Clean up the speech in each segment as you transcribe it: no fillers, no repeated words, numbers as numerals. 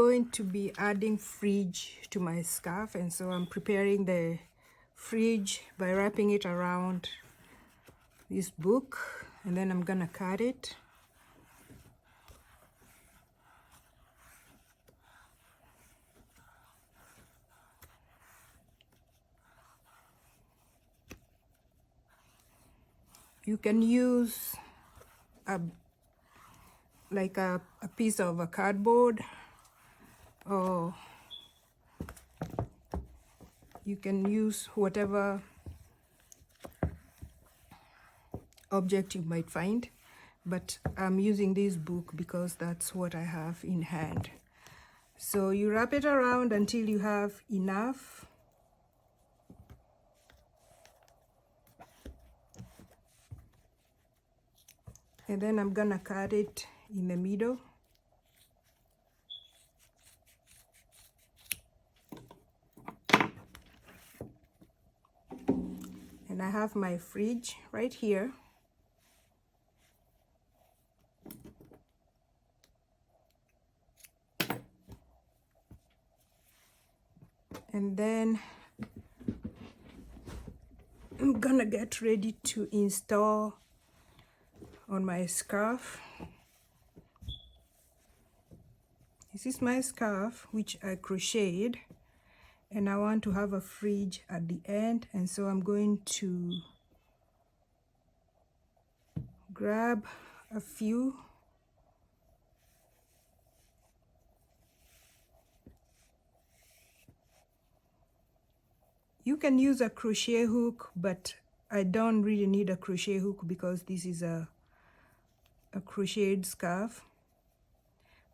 going to be adding fringe to my scarf, and so I'm preparing the fringe by wrapping it around this book, and then I'm gonna cut it. You can use like a piece of a cardboard, or you can use whatever object you might find, but I'm using this book because that's what I have in hand. So you wrap it around until you have enough. And then I'm gonna cut it in the middle. And I have my fringe right here. And then I'm gonna get ready to install on my scarf. This is my scarf, which I crocheted, and I want to have a fringe at the end, and so I'm going to grab a few . You can use a crochet hook, but I don't really need a crochet hook because this is a crocheted scarf.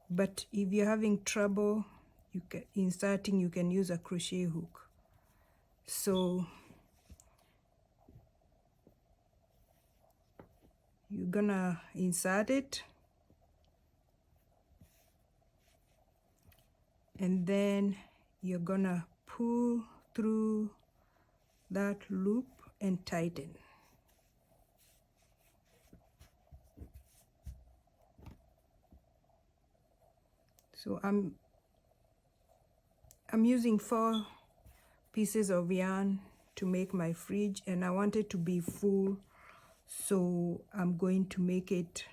But if you're having trouble inserting, you can use a crochet hook. So you're gonna insert it, and then you're gonna pull through that loop and tighten. So I'm using 4 pieces of yarn to make my fringe, and I want it to be full, so I'm going to make it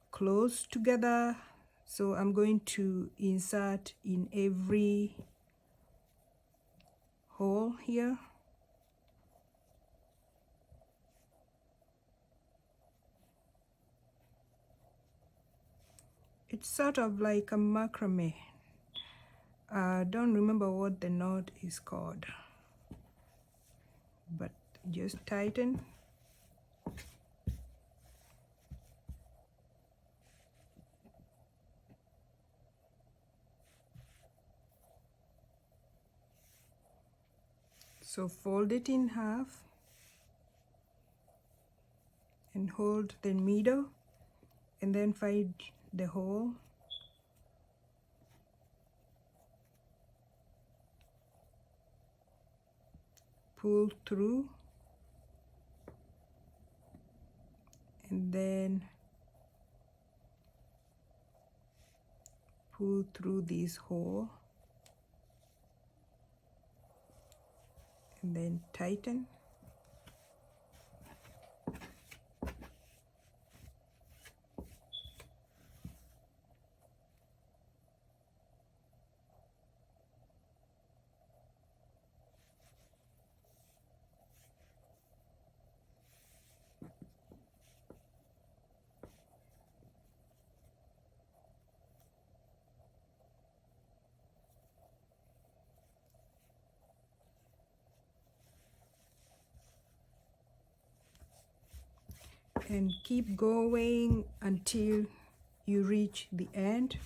close together. So I'm going to insert in every hole here. It's sort of like a macrame. I don't remember what the knot is called, but just tighten. So fold it in half and hold the middle, and then find the hole. Pull through, and then pull through this hole, and then tighten. And keep going until you reach the end.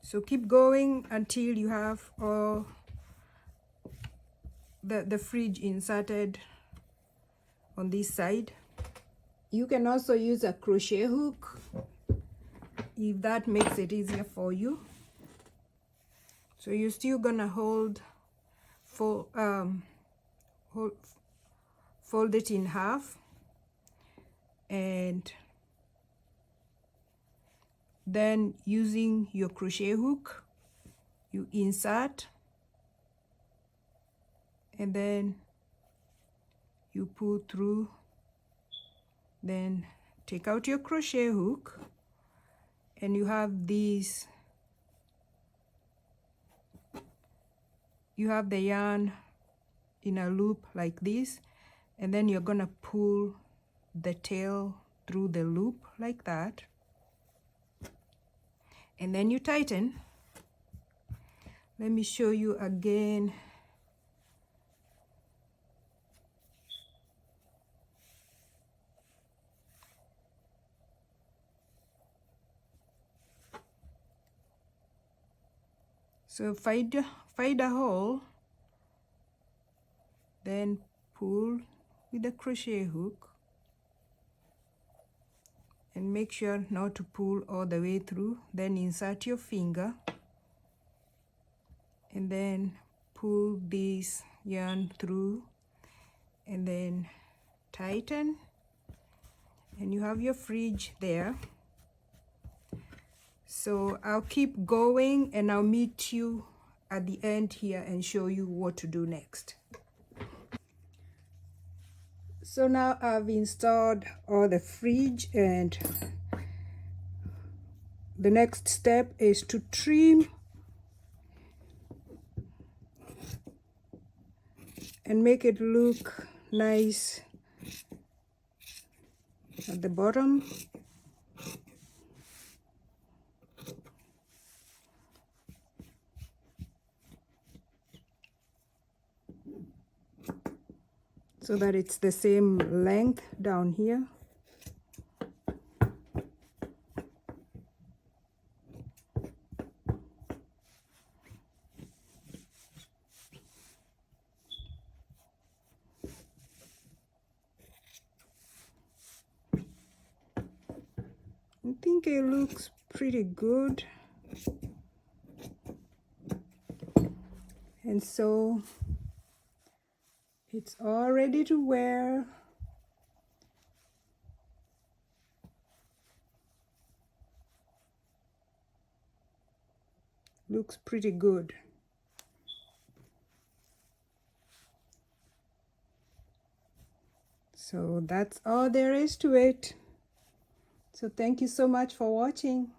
So keep going until you have all the fringe inserted on this side. You can also use a crochet hook if that makes it easier for you. So you're still gonna fold it in half, and then using your crochet hook you insert, and then you pull through, then take out your crochet hook, and you have these, you have the yarn in a loop like this, and then you're gonna pull the tail through the loop like that, and then you tighten. Let me show you again. So find a hole, then pull with the crochet hook, and make sure not to pull all the way through. Then insert your finger, and then pull this yarn through, and then tighten, and you have your fringe there. So I'll keep going, and I'll meet you at the end here and show you what to do next. So now I've installed all the fringe, and the next step is to trim and make it look nice at the bottom. So that it's the same length down here. I think it looks pretty good. And so it's all ready to wear. Looks pretty good. So that's all there is to it. So thank you so much for watching.